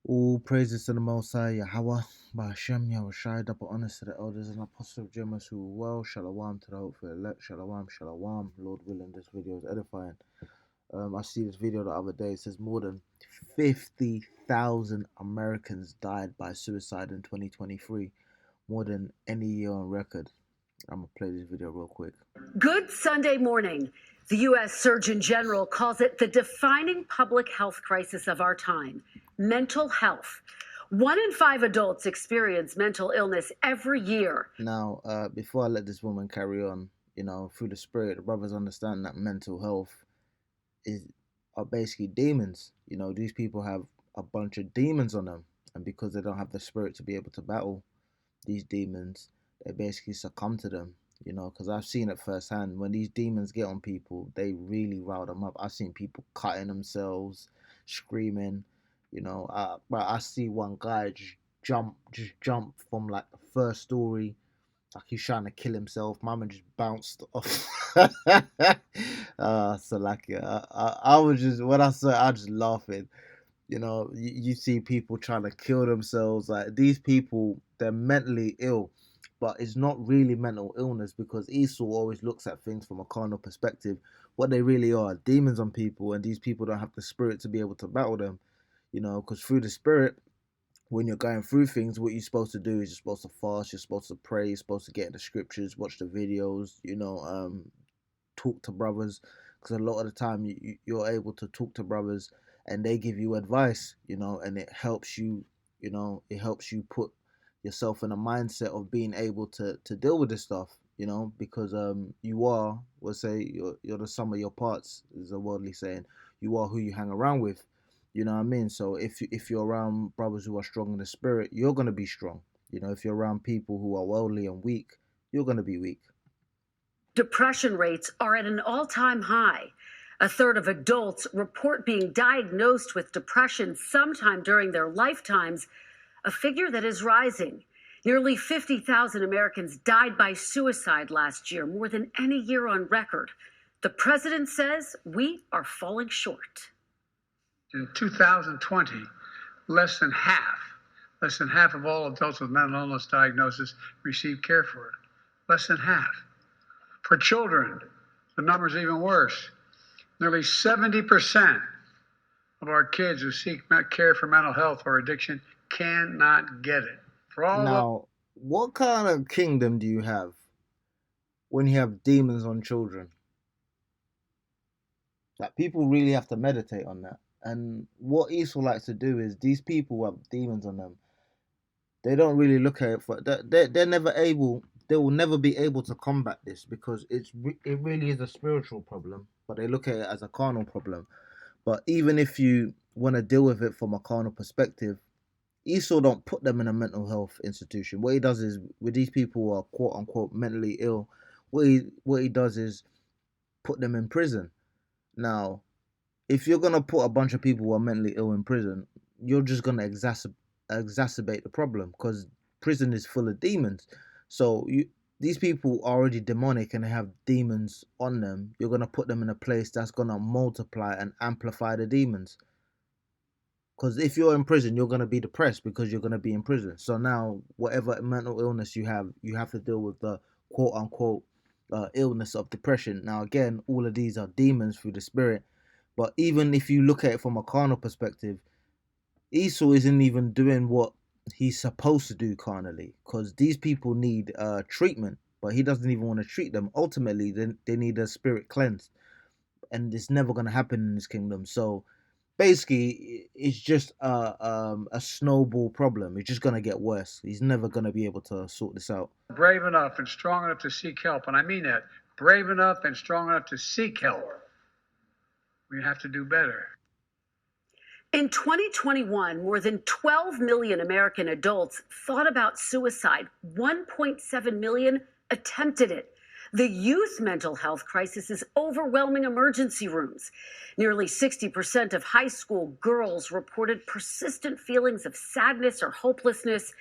All praises to the Most High, Yahweh, Ba'ashem, Yahushai, double honors to the elders and apostles of Jemas who are well, Shalom to the hopeful elect, Shalom, Shalom, Lord willing, this video is edifying. I see this video the other day, it says more than 50,000 Americans died by suicide in 2023, more than any year on record. I'm going to play this video real quick. Good Sunday morning. The U.S. Surgeon General calls it the defining public health crisis of our time, mental health. 1 in 5 adults experience mental illness every year. Now, before I let this woman carry on, through the spirit, the brothers understand that mental health are basically demons. These people have a bunch of demons on them, and because they don't have the spirit to be able to battle these demons, they basically succumb to them. Because I've seen it firsthand. When these demons get on people, they really rile them up. I've seen people cutting themselves, screaming. But I see one guy just jump from like the first story, like he's trying to kill himself. Mama just bounced off. So like, yeah, I was just, when I saw it, I just laughing. You see people trying to kill themselves. Like, these people, they're mentally ill, but it's not really mental illness, because Esau always looks at things from a carnal perspective. What they really are demons on people, and these people don't have the spirit to be able to battle them. Because through the spirit, when you're going through things, what you're supposed to do is you're supposed to fast, you're supposed to pray, you're supposed to get in the scriptures, watch the videos, talk to brothers, because a lot of the time you're able to talk to brothers and they give you advice, and it helps you, put yourself in a mindset of being able to deal with this stuff, because you are, we'll say, you're the sum of your parts, is a worldly saying. You are who you hang around with. You know what I mean? So if you're around brothers who are strong in the spirit, you're gonna be strong. If you're around people who are worldly and weak, you're gonna be weak. Depression rates are at an all-time high. A third of adults report being diagnosed with depression sometime during their lifetimes, a figure that is rising. Nearly 50,000 Americans died by suicide last year, more than any year on record. The president says we are falling short. In 2020, less than half of all adults with mental illness diagnosis received care for it. Less than half. For children, the number's even worse. Nearly 70% of our kids who seek care for mental health or addiction cannot get it. Now, what kind of kingdom do you have when you have demons on children? Like, people really have to meditate on that. And what Esau likes to do is, these people who have demons on them, they don't really look at it for that. They're never able. They will never be able to combat this, because it really is a spiritual problem. But they look at it as a carnal problem. But even if you want to deal with it from a carnal perspective, Esau don't put them in a mental health institution. What he does is, with these people who are quote unquote mentally ill, what he does is put them in prison. Now, if you're gonna put a bunch of people who are mentally ill in prison, you're just gonna exacerbate the problem, because prison is full of demons. So these people are already demonic and they have demons on them. You're gonna put them in a place that's gonna multiply and amplify the demons. Because if you're in prison, you're gonna be depressed because you're gonna be in prison. So now, whatever mental illness you have to deal with the quote unquote illness of depression. Now, again, all of these are demons through the spirit. But even if you look at it from a carnal perspective, Esau isn't even doing what he's supposed to do carnally, because these people need treatment, but he doesn't even want to treat them. Ultimately, they need their spirit cleansed, and it's never going to happen in this kingdom. So basically, it's just a snowball problem. It's just going to get worse. He's never going to be able to sort this out. Brave enough and strong enough to seek help, and I mean that, brave enough and strong enough to seek help. We have to do better. In 2021, more than 12 million American adults thought about suicide. 1.7 million attempted it. The youth mental health crisis is overwhelming emergency rooms. Nearly 60% of high school girls reported persistent feelings of sadness or hopelessness.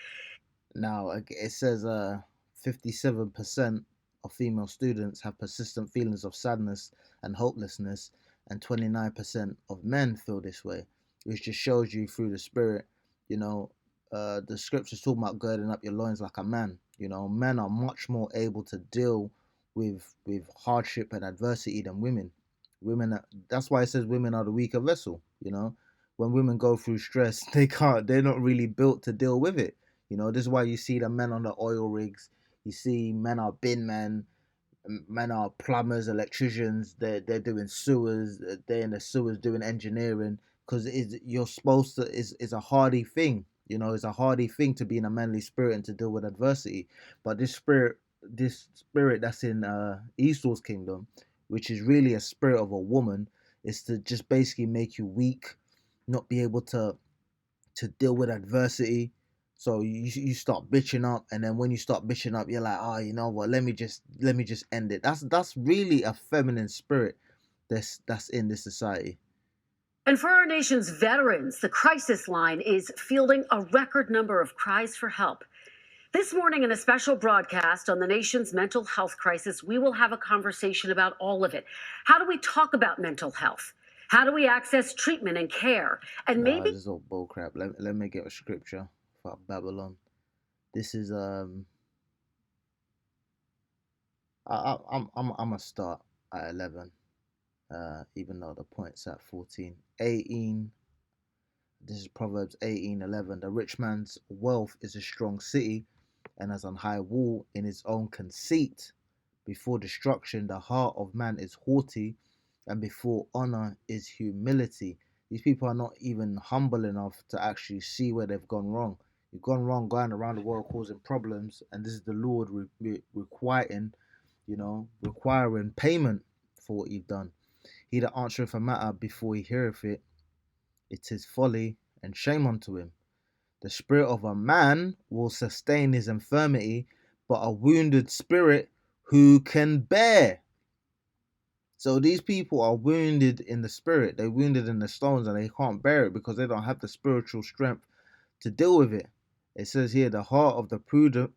Now, it says 57% of female students have persistent feelings of sadness and hopelessness, and 29% of men feel this way, which just shows you through the spirit You know, the scriptures talk about girding up your loins like a man. You know, men are much more able to deal with hardship and adversity than women. That's why it says women are the weaker vessel. You know, when women go through stress, they're not really built to deal with it. You know, this is why you see the men on the oil rigs. You see men are bin men, men are plumbers, electricians. They're doing sewers. They're in the sewers doing engineering because you're supposed to is a hardy thing. You know, it's a hardy thing to be in a manly spirit and to deal with adversity. But this spirit that's in Esau's kingdom, which is really a spirit of a woman, is to just basically make you weak, not be able to deal with adversity. So you start bitching up, and then when you start bitching up, you're like, oh, you know what? Let me just end it. That's really a feminine spirit that's in this society. And for our nation's veterans, the crisis line is fielding a record number of cries for help. This morning, in a special broadcast on the nation's mental health crisis, we will have a conversation about all of it. How do we talk about mental health? How do we access treatment and care? And Nah, maybe this is all bullcrap. Let me get a scripture for Babylon. This is I'm gonna start at 11. Even though the point's at 14. 18. This is Proverbs 18:11. The rich man's wealth is a strong city, and as an high wall in his own conceit. Before destruction, the heart of man is haughty, and before honor is humility. These people are not even humble enough to actually see where they've gone wrong. You've gone wrong going around the world causing problems, and this is the Lord requiring payment for what you've done. He that answereth a matter before he heareth it, it is folly and shame unto him. The spirit of a man will sustain his infirmity, but a wounded spirit who can bear? So these people are wounded in the spirit, they're wounded in the stones, and they can't bear it because they don't have the spiritual strength to deal with it. It says here, the heart of the prudent,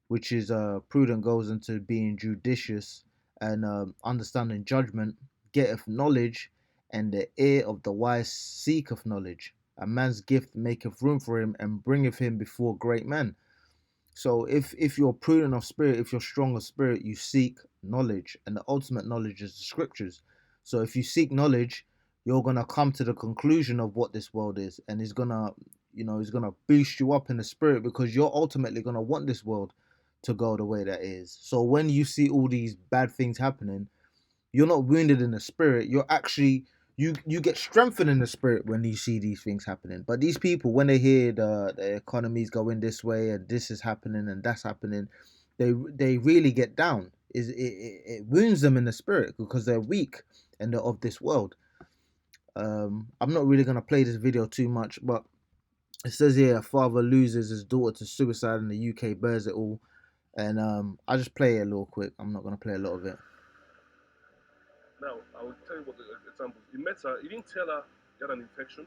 which is prudent goes into being judicious and understanding judgment, getteth knowledge, and the ear of the wise seeketh knowledge. A man's gift maketh room for him and bringeth him before great men. So if you're prudent of spirit, if you're strong of spirit, you seek knowledge, and the ultimate knowledge is the scriptures. So if you seek knowledge, you're gonna come to the conclusion of what this world is, and he's gonna boost you up in the spirit because you're ultimately gonna want this world to go the way that is. So when you see all these bad things happening, you're not wounded in the spirit. You're actually you get strengthened in the spirit when you see these things happening. But these people, when they hear the economy's going this way and this is happening and that's happening, they really get down. It wounds them in the spirit because they're weak and they're of this world. I'm not really gonna play this video too much, but it says here a father loses his daughter to suicide in the UK, bears it all, and I'll just play it a little quick. I'm not gonna play a lot of it. Now, I will tell you what the example. He met her, he didn't tell her he had an infection.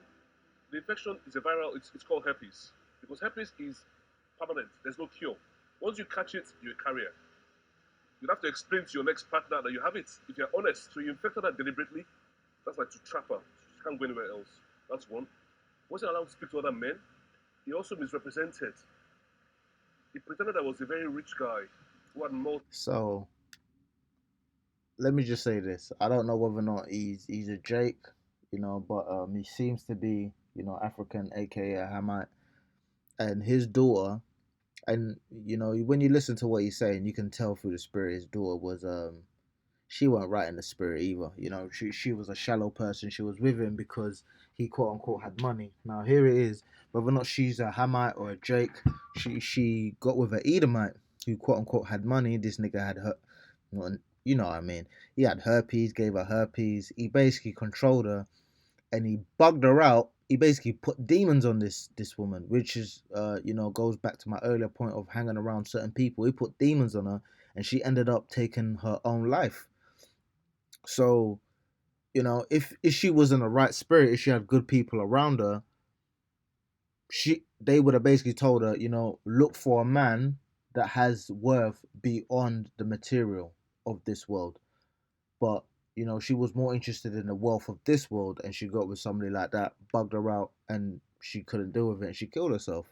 The infection is a viral, it's called herpes. Because herpes is permanent, there's no cure. Once you catch it, you're a carrier. You have to explain to your next partner that you have it. If you're honest, so you infected her deliberately, that's like to trap her. She can't go anywhere else. That's one. Wasn't allowed to speak to other men. He also misrepresented. He pretended I was a very rich guy who had multiple. So let me just say this. I don't know whether or not he's a Jake, but he seems to be, African, aka a Hamite, and his daughter. And when you listen to what he's saying, you can tell through the spirit his daughter was she wasn't right in the spirit either. She was a shallow person. She was with him because he quote unquote had money. Now here it is, whether or not she's a Hamite or a Jake, she got with an Edomite who quote unquote had money. This nigga had her, you know what I mean. He had herpes, gave her herpes. He basically controlled her, and he bugged her out. He basically put demons on this woman, which is goes back to my earlier point of hanging around certain people. He put demons on her, and she ended up taking her own life. So, if she was in the right spirit, if she had good people around her, they would have basically told her, look for a man that has worth beyond the material of this world. But she was more interested in the wealth of this world, and she got with somebody like that, bugged her out, and she couldn't deal with it and she killed herself.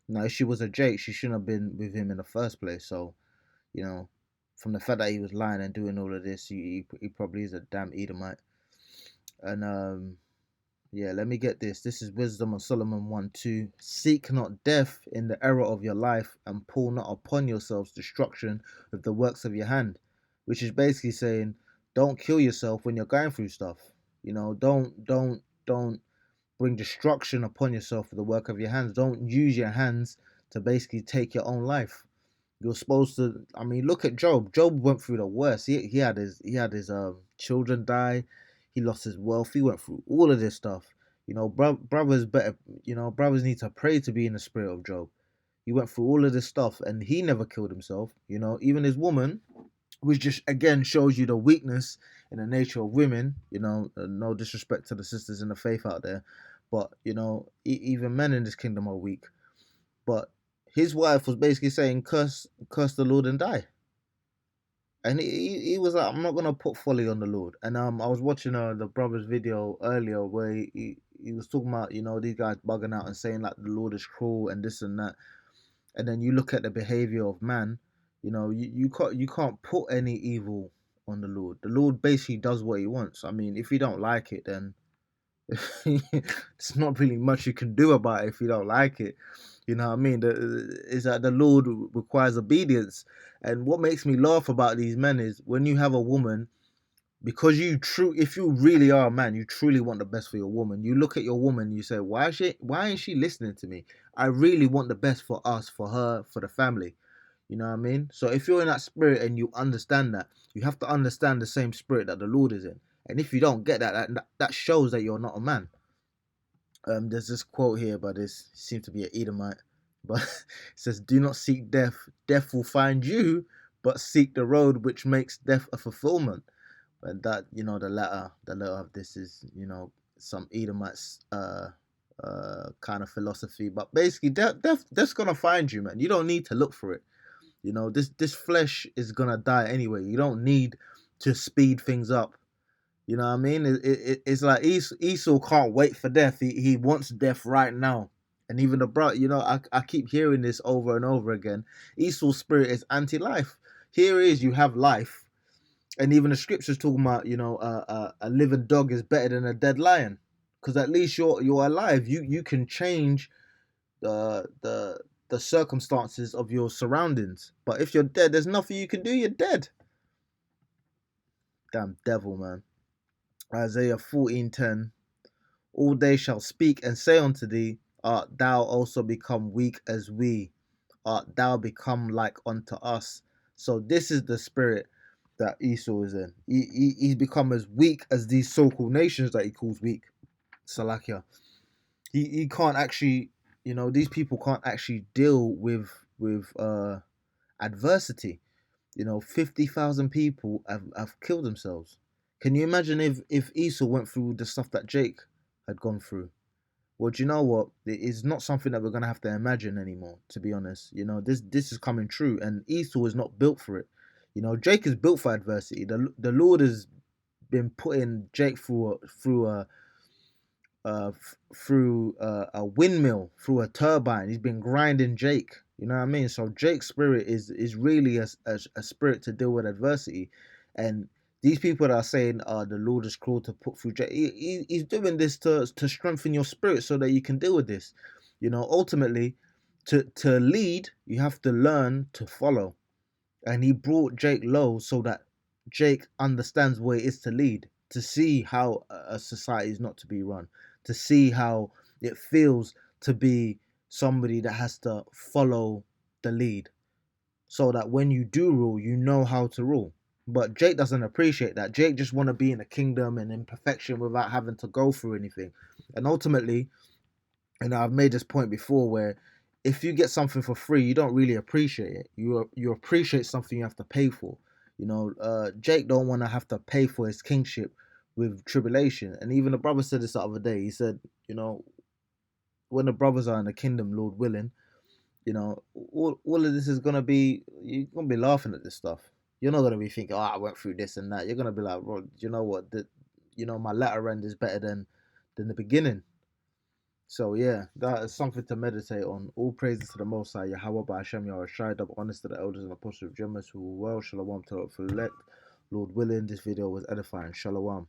Now, if she was a Jake, she shouldn't have been with him in the first place. So, you know, from the fact that he was lying and doing all of this, he probably is a damn Edomite. And yeah, let me get this. This is Wisdom of Solomon 1:2. Seek not death in the error of your life, and pull not upon yourselves destruction with the works of your hand. Which is basically saying, don't kill yourself when you're going through stuff. You know, don't bring destruction upon yourself with the work of your hands. Don't use your hands to basically take your own life. You're supposed to. I mean, look at Job. Job went through the worst. He had his children die. He lost his wealth. He went through all of this stuff. You know, brothers better. You know, brothers need to pray to be in the spirit of Job. He went through all of this stuff, and he never killed himself. You know, even his woman, which just again shows you the weakness in the nature of women. You know, no disrespect to the sisters in the faith out there, but you know, even men in this kingdom are weak. But his wife was basically saying, curse the Lord and die. And he was like, I'm not gonna put folly on the Lord. And I was watching the brother's video earlier where he was talking about, you know, these guys bugging out and saying like the Lord is cruel and this and that. And then you look at the behavior of man, you know, you can't put any evil on the Lord. The Lord basically does what he wants. I mean, if you don't like it, then there's not really much you can do about it if you don't like it. You know what I mean? Is that the Lord requires obedience. And what makes me laugh about these men is when you have a woman, because if you really are a man, you truly want the best for your woman. You look at your woman, you say, why ain't she listening to me? I really want the best for us, for her, for the family. You know what I mean? So if you're in that spirit and you understand that, you have to understand the same spirit that the Lord is in. And if you don't get that shows that you're not a man. There's this quote here, but this seems to be an Edomite. But it says, "Do not seek death; death will find you. But seek the road which makes death a fulfillment." And that, you know, the letter of this is, you know, some Edomites kind of philosophy. But basically, death's gonna find you, man. You don't need to look for it. You know, this flesh is gonna die anyway. You don't need to speed things up. You know what I mean? It's like Esau can't wait for death. He wants death right now. And even the brother, you know, I keep hearing this over and over again. Esau's spirit is anti-life. Here is, you have life. And even the scriptures talking about, you know, a living dog is better than a dead lion. Because at least you're alive. You can change the circumstances of your surroundings. But if you're dead, there's nothing you can do. You're dead. Damn devil, man. Isaiah 14:10. All they shall speak and say unto thee, art thou also become weak as we? Art thou become like unto us? So this is the spirit that Esau is in. He's become as weak as these so-called nations that he calls weak. Salakia. He can't actually, you know, these people can't actually deal with adversity. You know, 50,000 people have killed themselves. Can you imagine if Esau went through the stuff that Jake had gone through? Well, do you know what? It's not something that we're gonna have to imagine anymore. To be honest, you know, this is coming true, and Esau is not built for it. You know, Jake is built for adversity. The Lord has been putting Jake through a windmill, through a turbine. He's been grinding Jake. You know what I mean? So Jake's spirit is really a spirit to deal with adversity, and these people that are saying, the Lord is cruel to put through Jake, he's doing this to strengthen your spirit so that you can deal with this. You know, ultimately, to lead, you have to learn to follow. And he brought Jake low so that Jake understands what it is to lead, to see how a society is not to be run, to see how it feels to be somebody that has to follow the lead, so that when you do rule, you know how to rule. But Jake doesn't appreciate that. Jake just want to be in the kingdom and in perfection without having to go through anything. And ultimately, and I've made this point before, where if you get something for free, you don't really appreciate it. You appreciate something you have to pay for. You know, Jake don't want to have to pay for his kingship with tribulation. And even the brother said this the other day. He said, you know, when the brothers are in the kingdom, Lord willing, you know, all of this is gonna be, you're gonna be laughing at this stuff. You're not gonna be thinking, oh, I went through this and that. You're gonna be like, bro, you know what? You know, my latter end is better than the beginning. So yeah, that is something to meditate on. All praises to the Most High, Yahweh Ba'Hashem Yahushai, double honest to the elders and apostles of Jemas who were well, Shalom to the elect. Lord willing, this video was edifying. Shalom.